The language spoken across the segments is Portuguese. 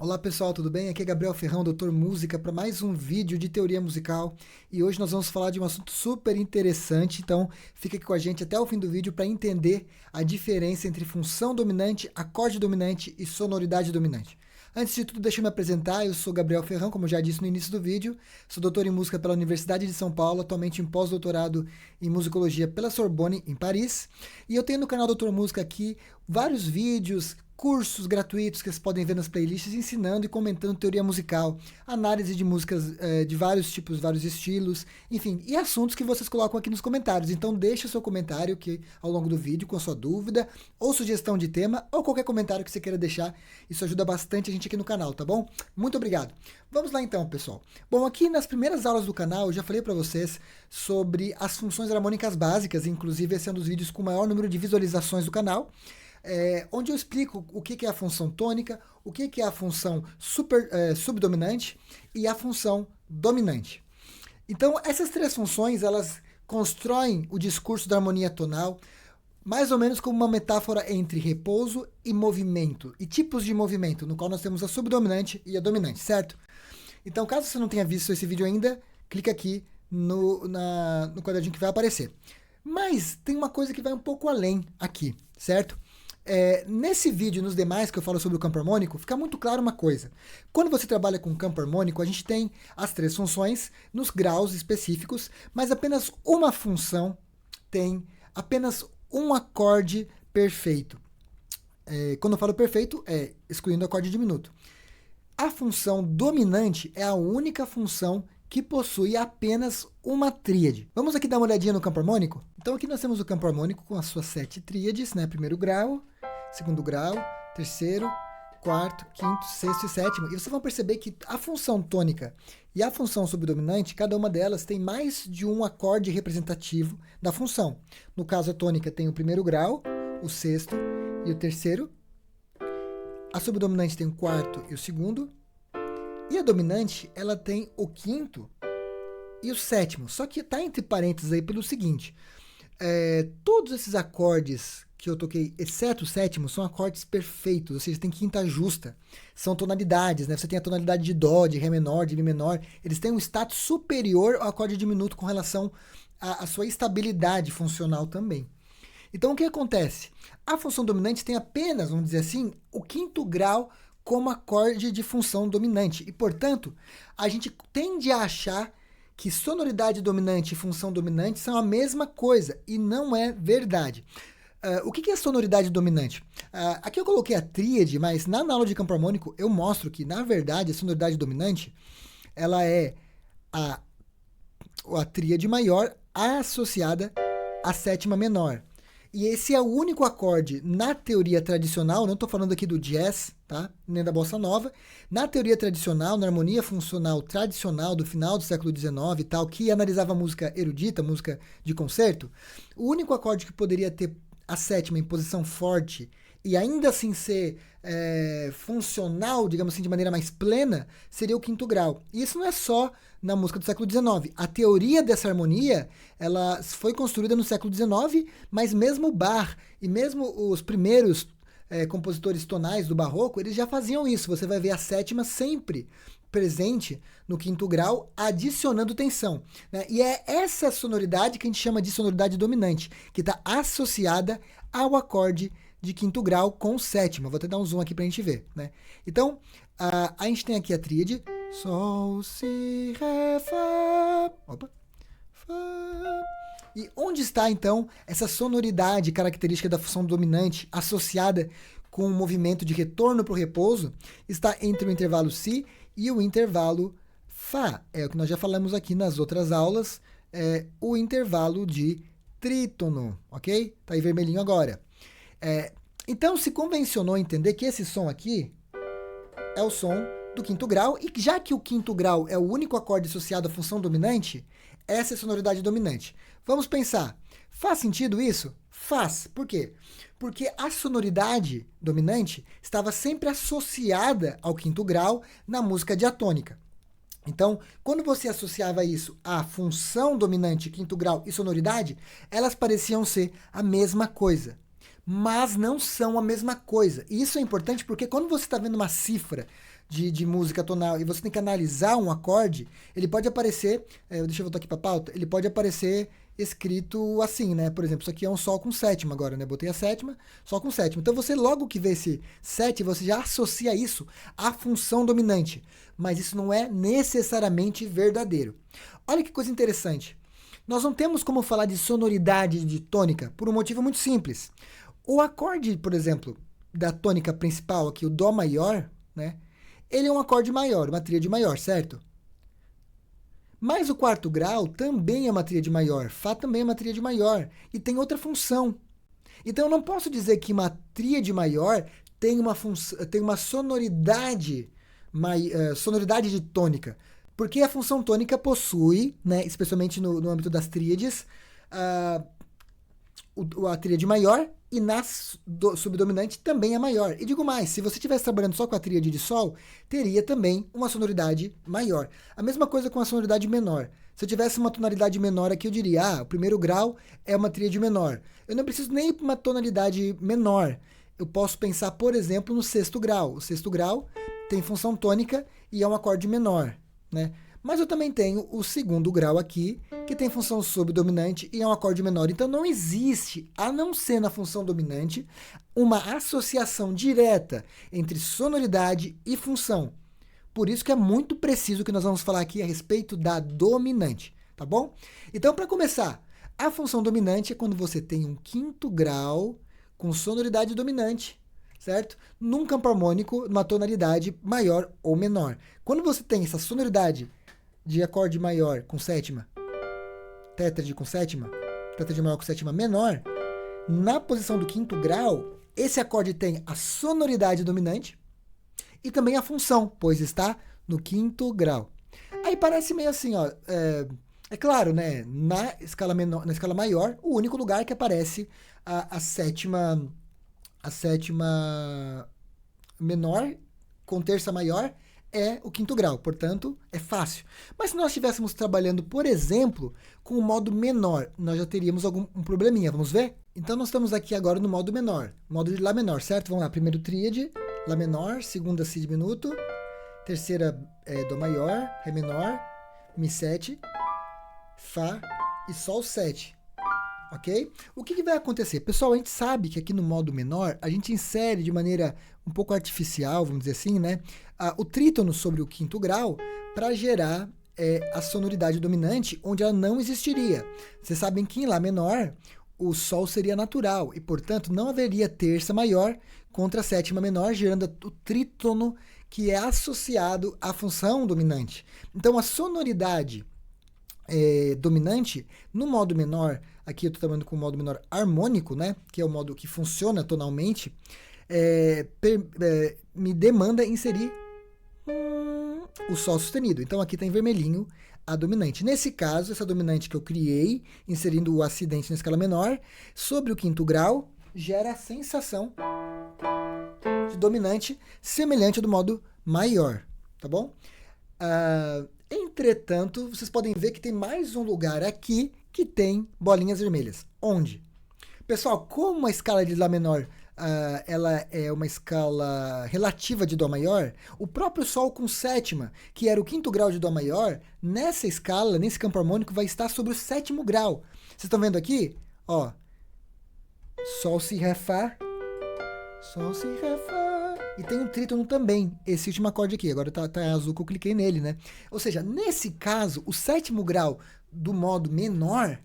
Olá pessoal, tudo bem? Aqui é Gabriel Ferrão, doutor Música, para mais um vídeo de teoria musical. E hoje nós vamos falar de um assunto super interessante, então fica aqui com a gente até o fim do vídeo para entender a diferença entre função dominante, acorde dominante e sonoridade dominante. Antes de tudo, deixa eu me apresentar, eu sou Gabriel Ferrão, como eu já disse no início do vídeo, sou doutor em música pela Universidade de São Paulo, atualmente em pós-doutorado em musicologia pela Sorbonne, em Paris, e eu tenho no canal Doutor Música aqui vários vídeos, cursos gratuitos que vocês podem ver nas playlists ensinando e comentando teoria musical, análise de músicas de vários tipos, vários estilos, enfim, e assuntos que vocês colocam aqui nos comentários. Então deixa o seu comentário aqui ao longo do vídeo com a sua dúvida, ou sugestão de tema, ou qualquer comentário que você queira deixar. Isso ajuda bastante a gente aqui no canal, tá bom? Muito obrigado. Vamos lá então, pessoal. Bom, aqui nas primeiras aulas do canal eu já falei para vocês sobre as funções harmônicas básicas, inclusive esse é um dos vídeos com o maior número de visualizações do canal. Onde eu explico o que é a função tônica, o que é a função subdominante e a função dominante. Então, essas três funções, elas constroem o discurso da harmonia tonal, mais ou menos como uma metáfora entre repouso e movimento, e tipos de movimento, no qual nós temos a subdominante e a dominante, certo? Então, caso você não tenha visto esse vídeo ainda, clica aqui no quadradinho que vai aparecer. Mas tem uma coisa que vai um pouco além aqui, certo? Nesse vídeo e nos demais que eu falo sobre o campo harmônico, fica muito claro uma coisa. Quando você trabalha com campo harmônico, a gente tem as três funções nos graus específicos, mas apenas uma função tem apenas um acorde perfeito. Quando eu falo perfeito, excluindo o acorde diminuto. A função dominante é a única função que possui apenas uma tríade. Vamos aqui dar uma olhadinha no campo harmônico? Então aqui nós temos o campo harmônico com as suas 7 tríades, né? Primeiro grau, segundo grau, terceiro, quarto, quinto, sexto e sétimo. E vocês vão perceber que a função tônica e a função subdominante, cada uma delas tem mais de um acorde representativo da função. No caso, a tônica tem o primeiro grau, o sexto e o terceiro. A subdominante tem o quarto e o segundo. E a dominante, ela tem o quinto e o sétimo. Só que está entre parênteses aí pelo seguinte. Todos esses acordes que eu toquei, exceto o sétimo, são acordes perfeitos, ou seja, tem quinta justa. São tonalidades, né? Você tem a tonalidade de dó, de ré menor, de mi menor. Eles têm um status superior ao acorde diminuto com relação à sua estabilidade funcional também. Então, o que acontece? A função dominante tem apenas, vamos dizer assim, o quinto grau como acorde de função dominante. E, portanto, a gente tende a achar que sonoridade dominante e função dominante são a mesma coisa, e não é verdade. O que é sonoridade dominante? Aqui eu coloquei a tríade, mas na aula de campo harmônico eu mostro que, na verdade, a sonoridade dominante ela é a tríade maior associada à sétima menor. E esse é o único acorde na teoria tradicional, não estou falando aqui do jazz, tá? Nem da bossa nova. Na teoria tradicional, na harmonia funcional tradicional do final do século XIX e tal, que analisava música erudita, música de concerto, o único acorde que poderia ter a sétima em posição forte e ainda assim ser funcional, digamos assim, de maneira mais plena, seria o quinto grau. E isso não é só na música do século XIX. A teoria dessa harmonia, ela foi construída no século XIX, mas mesmo Bach e mesmo os primeiros compositores tonais do barroco, eles já faziam isso. Você vai ver a sétima sempre presente no quinto grau, adicionando tensão, né? E é essa sonoridade que a gente chama de sonoridade dominante, que está associada ao acorde de quinto grau com sétima. Vou até dar um zoom aqui para a gente ver, né? Então, a gente tem aqui a tríade Sol, Si, Ré, Fá. Opa. Fá. E onde está, então, essa sonoridade característica da função dominante associada com o movimento de retorno para o repouso? Está entre o intervalo Si e o intervalo Fá. É o que nós já falamos aqui nas outras aulas, o intervalo de trítono, ok? Tá aí vermelhinho agora. Então se convencionou entender que esse som aqui é o som do quinto grau, e já que o quinto grau é o único acorde associado à função dominante, essa é a sonoridade dominante. Vamos pensar, faz sentido isso? Faz. Por quê? Porque a sonoridade dominante estava sempre associada ao quinto grau na música diatônica. Então, quando você associava isso à função dominante, quinto grau e sonoridade, elas pareciam ser a mesma coisa. Mas não são a mesma coisa. E isso é importante porque quando você está vendo uma cifra de música tonal e você tem que analisar um acorde, ele pode aparecer, deixa eu voltar aqui para a pauta, ele pode aparecer escrito assim, né? Por exemplo, isso aqui é um sol com sétima agora, né? Botei a sétima, sol com sétima. Então você logo que vê esse 7, você já associa isso à função dominante. Mas isso não é necessariamente verdadeiro. Olha que coisa interessante. Nós não temos como falar de sonoridade de tônica por um motivo muito simples. O acorde, por exemplo, da tônica principal aqui, o dó maior, né? Ele é um acorde maior, uma tríade maior, certo? Mas o quarto grau também é uma tríade maior, Fá também é uma tríade maior e tem outra função. Então eu não posso dizer que uma tríade maior tem uma sonoridade, sonoridade de tônica, porque a função tônica possui, né, especialmente no âmbito das tríades, a tríade maior e na subdominante também é maior. E digo mais, se você estivesse trabalhando só com a tríade de sol, teria também uma sonoridade maior. A mesma coisa com a sonoridade menor. Se eu tivesse uma tonalidade menor aqui, eu diria, o primeiro grau é uma tríade menor. Eu não preciso nem para uma tonalidade menor. Eu posso pensar, por exemplo, no sexto grau. O sexto grau tem função tônica e é um acorde menor, né? Mas eu também tenho o segundo grau aqui, que tem função subdominante e é um acorde menor. Então não existe, a não ser na função dominante, uma associação direta entre sonoridade e função. Por isso que é muito preciso que nós vamos falar aqui a respeito da dominante, tá bom? Então, para começar, a função dominante é quando você tem um quinto grau com sonoridade dominante, certo? Num campo harmônico, numa tonalidade maior ou menor. Quando você tem essa sonoridade de acorde maior com sétima, tétrade com sétima, tétrade maior com sétima menor, na posição do quinto grau, esse acorde tem a sonoridade dominante e também a função, pois está no quinto grau. Aí parece meio assim, ó, é claro, né? Na escala menor, na escala maior, o único lugar que aparece a sétima menor com terça maior é o quinto grau, portanto, é fácil. Mas se nós estivéssemos trabalhando, por exemplo, com o modo menor, nós já teríamos um probleminha, vamos ver? Então, nós estamos aqui agora no modo menor, modo de Lá menor, certo? Vamos lá, primeiro tríade, Lá menor, segunda Si diminuto, terceira Dó maior, Ré menor, Mi 7, Fá e Sol 7. Ok? O que vai acontecer? Pessoal, a gente sabe que aqui no modo menor, a gente insere de maneira um pouco artificial, vamos dizer assim, né? O trítono sobre o quinto grau para gerar a sonoridade dominante onde ela não existiria. Vocês sabem que em Lá menor, o Sol seria natural e, portanto, não haveria terça maior contra a sétima menor, gerando o trítono que é associado à função dominante. Então, a sonoridade dominante, no modo menor, aqui eu estou trabalhando com o modo menor harmônico, né, que é o modo que funciona tonalmente, me demanda inserir o Sol sustenido. Então aqui está em vermelhinho a dominante. Nesse caso, essa dominante que eu criei, inserindo o acidente na escala menor, sobre o quinto grau, gera a sensação de dominante semelhante ao do modo maior, tá bom? Entretanto, vocês podem ver que tem mais um lugar aqui que tem bolinhas vermelhas. Onde? Pessoal, como a escala de Lá menor ela é uma escala relativa de Dó maior, o próprio Sol com sétima, que era o quinto grau de Dó maior, nessa escala, nesse campo harmônico, vai estar sobre o sétimo grau. Vocês estão vendo aqui? Ó, Sol, Si, Ré, Fá, Sol, Si, Ré, Fá. E tem um trítono também, esse último acorde aqui. Agora tá azul que eu cliquei nele, né? Ou seja, nesse caso, o sétimo grau do modo menor,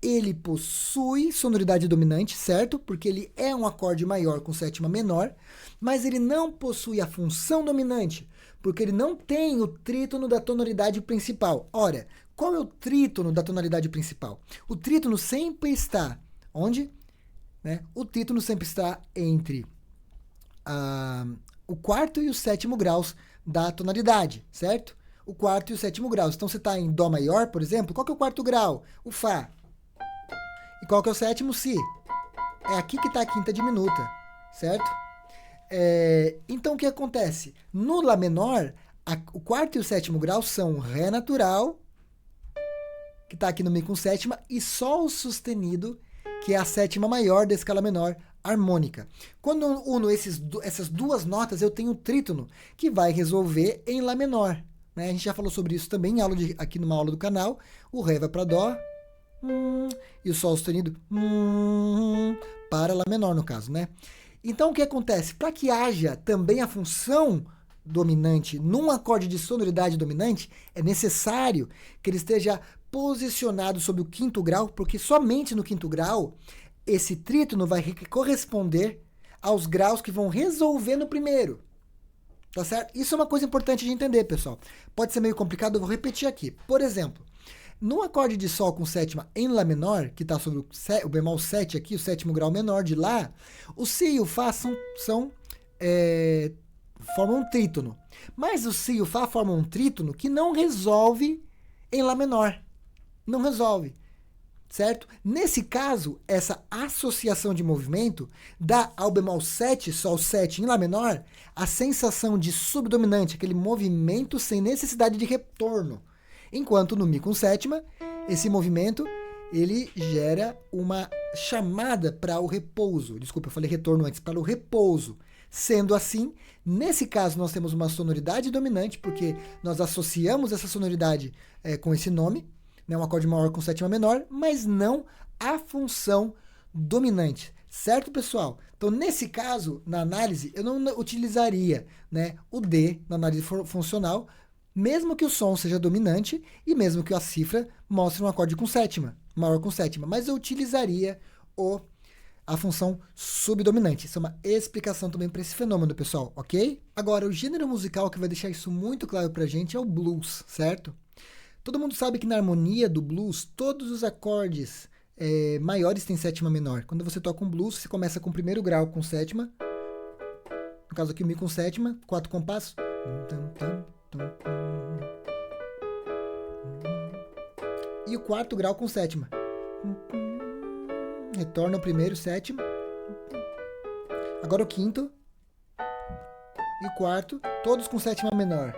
ele possui sonoridade dominante, certo? Porque ele é um acorde maior com sétima menor, mas ele não possui a função dominante, porque ele não tem o trítono da tonalidade principal. Ora, qual é o trítono da tonalidade principal? O trítono sempre está onde? Né? O trítono sempre está entre o quarto e o sétimo graus da tonalidade, certo? O quarto e o sétimo graus. Então, você está em Dó maior, por exemplo, qual que é o quarto grau? O Fá. E qual que é o sétimo? Si. É aqui que está a quinta diminuta, certo? Então, o que acontece? No Lá menor, o quarto e o sétimo grau são Ré natural, que está aqui no Mi com sétima, e Sol sustenido, que é a sétima maior da escala menor, harmônica. Quando eu uno essas duas notas, eu tenho o trítono, que vai resolver em Lá menor. Né? A gente já falou sobre isso também aqui numa aula do canal. O Ré vai para Dó, e o Sol sustenido para Lá menor, no caso. Né? Então, o que acontece? Para que haja também a função dominante num acorde de sonoridade dominante, é necessário que ele esteja posicionado sobre o quinto grau, porque somente no quinto grau esse trítono vai corresponder aos graus que vão resolver no primeiro. Tá certo? Isso é uma coisa importante de entender, pessoal. Pode ser meio complicado, eu vou repetir aqui. Por exemplo, no acorde de Sol com sétima em Lá menor, que está sobre o bemol 7 aqui, o sétimo grau menor de Lá, o Si e o Fá formam um trítono. Mas o Si e o Fá formam um trítono que não resolve em Lá menor. Não resolve. Certo? Nesse caso, essa associação de movimento dá ao bemol 7, Sol 7 em Lá menor, a sensação de subdominante, aquele movimento sem necessidade de retorno. Enquanto no Mi com sétima, esse movimento ele gera uma chamada para o repouso. Desculpa, eu falei retorno antes, para o repouso. Sendo assim, nesse caso nós temos uma sonoridade dominante, porque nós associamos essa sonoridade com esse nome, né, um acorde maior com sétima menor, mas não a função dominante. Certo, pessoal? Então, nesse caso, na análise, eu não utilizaria, né, o D na análise funcional, mesmo que o som seja dominante e mesmo que a cifra mostre um acorde com sétima, maior com sétima, mas eu utilizaria a função subdominante. Isso é uma explicação também para esse fenômeno, pessoal, ok? Agora, o gênero musical que vai deixar isso muito claro para a gente é o blues, certo? Todo mundo sabe que na harmonia do blues, todos os acordes maiores têm sétima menor. Quando você toca um blues, você começa com o primeiro grau com sétima, no caso aqui o Mi com sétima, 4 compassos, e o quarto grau com sétima. Retorna o primeiro, sétima. Agora o quinto e o quarto, todos com sétima menor.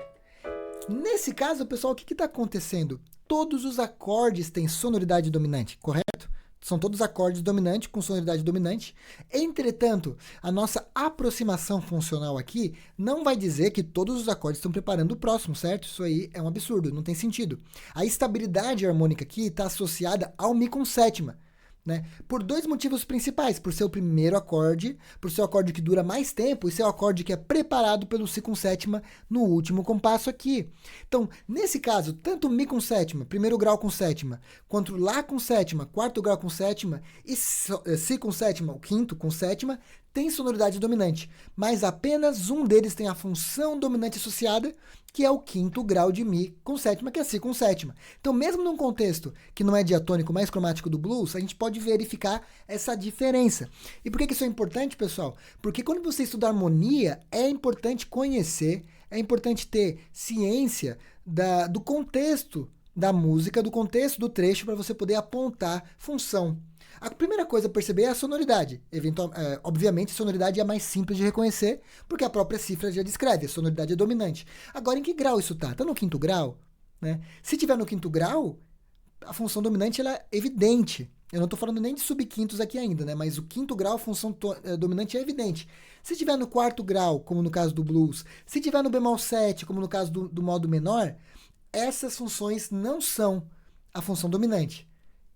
Nesse caso, pessoal, o que está acontecendo? Todos os acordes têm sonoridade dominante, correto? São todos acordes dominantes com sonoridade dominante. Entretanto, a nossa aproximação funcional aqui não vai dizer que todos os acordes estão preparando o próximo, certo? Isso aí é um absurdo, não tem sentido. A estabilidade harmônica aqui está associada ao Mi com sétima. Né? Por dois motivos principais, por ser o primeiro acorde, por ser o acorde que dura mais tempo e ser o acorde que é preparado pelo Si com sétima no último compasso aqui. Então, nesse caso, tanto Mi com sétima, primeiro grau com sétima, quanto Lá com sétima, quarto grau com sétima e Si com sétima, o quinto com sétima, tem sonoridade dominante, mas apenas um deles tem a função dominante associada, que é o quinto grau de Mi com sétima, que é Si com sétima. Então, mesmo num contexto que não é diatônico, mais cromático do blues, a gente pode verificar essa diferença. E por que isso é importante, pessoal? Porque quando você estuda harmonia, é importante conhecer, é importante ter ciência do contexto da música, do contexto do trecho, para você poder apontar função. A primeira coisa a perceber é a sonoridade. Obviamente, a sonoridade é a mais simples de reconhecer, porque a própria cifra já descreve, a sonoridade é dominante. Agora, em que grau isso está? Está no quinto grau? Né? Se tiver no quinto grau, a função dominante ela é evidente. Eu não estou falando nem de subquintos aqui ainda, né? Mas o quinto grau, a função dominante é evidente. Se tiver no quarto grau, como no caso do blues, se tiver no bemol 7, como no caso do modo menor, essas funções não são a função dominante.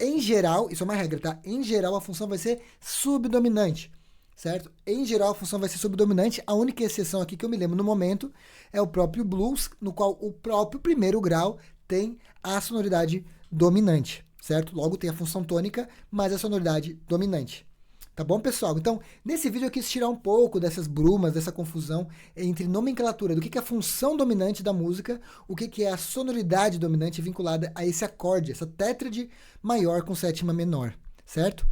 Em geral, isso é uma regra, tá? Em geral, a função vai ser subdominante, certo? Em geral, a função vai ser subdominante. A única exceção aqui que eu me lembro no momento é o próprio blues, no qual o próprio primeiro grau tem a sonoridade dominante, certo? Logo tem a função tônica, mas a sonoridade dominante. Tá bom, pessoal? Então, nesse vídeo eu quis tirar um pouco dessas brumas, dessa confusão entre nomenclatura, do que é a função dominante da música, o que é a sonoridade dominante vinculada a esse acorde, essa tétrade maior com sétima menor, certo?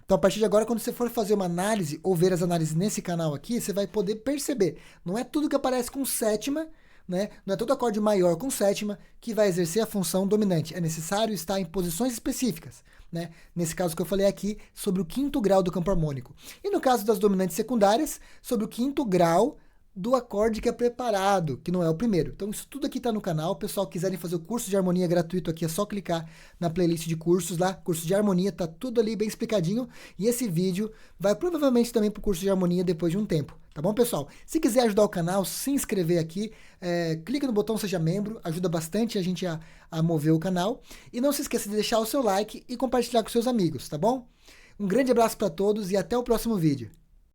Então, a partir de agora, quando você for fazer uma análise ou ver as análises nesse canal aqui, você vai poder perceber. Não é tudo que aparece com sétima, né? Não é todo acorde maior com sétima que vai exercer a função dominante. É necessário estar em posições específicas. Né? Nesse caso que eu falei aqui, sobre o quinto grau do campo harmônico. E no caso das dominantes secundárias, sobre o quinto grau do acorde que é preparado, que não é o primeiro. Então isso tudo aqui está no canal. Pessoal, quiserem fazer o curso de harmonia gratuito aqui, é só clicar na playlist de cursos lá, curso de harmonia, tá tudo ali bem explicadinho. E esse vídeo vai provavelmente também para o curso de harmonia depois de um tempo. Tá bom, pessoal? Se quiser ajudar o canal, se inscrever aqui, clica no botão Seja Membro, ajuda bastante a gente a mover o canal. E não se esqueça de deixar o seu like e compartilhar com seus amigos, tá bom? Um grande abraço para todos e até o próximo vídeo.